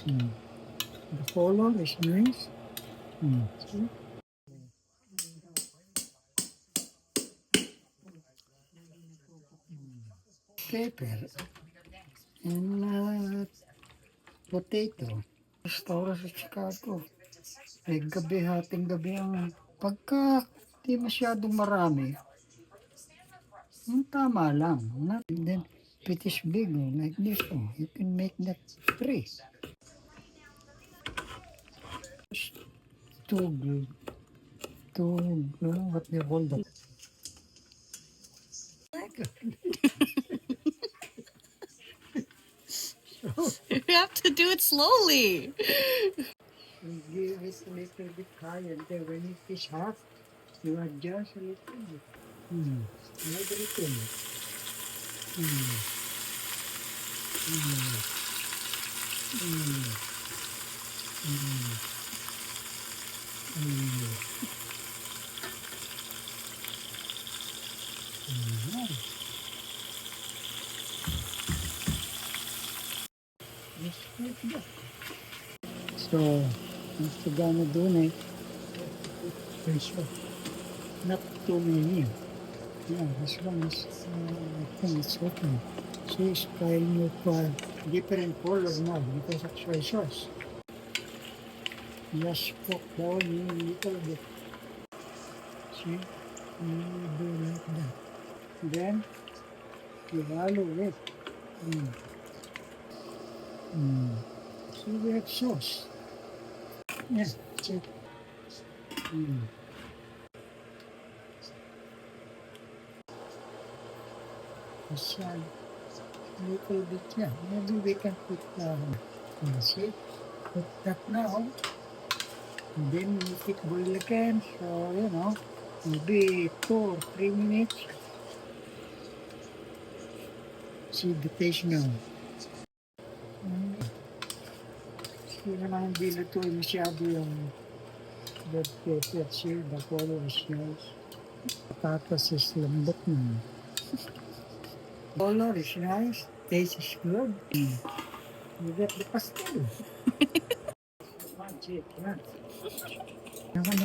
Mm. The color is nice. See? Pepper and potato. Restaurant sa Chicago. Gabi, hating gabi ang pagka di masyadong marami, yung tama lang. Not, and then, if it is big, like this, you can make that 3. Too good. Too good. What do you call that? You have to do it slowly. You give it a little bit higher. Then when it is hot, you adjust a little bit. Everything. Mm. Mm. Mm. Mm. Mm. Mm. Just like that. So, what's the gonna do next? Pressure. Not too many. Yeah, as long as I think it's okay. So it's kind of different color now because of soy sauce. Just cook down a little bit. See? You do like that. Then, you follow it. Mm. Mm. So we have sauce. Yeah, check. Mm. Masyal. A little bit, yeah. Maybe we can put, see? Put that now. And then make it boil again. So, maybe 2 or 3 minutes. See the taste now. Hindi naman hindi luto masyado yung red pepper. See, the color is nice. Patatas is lambot na. Color is nice. Taste is good. You get the pastel. Magic, yan. Naman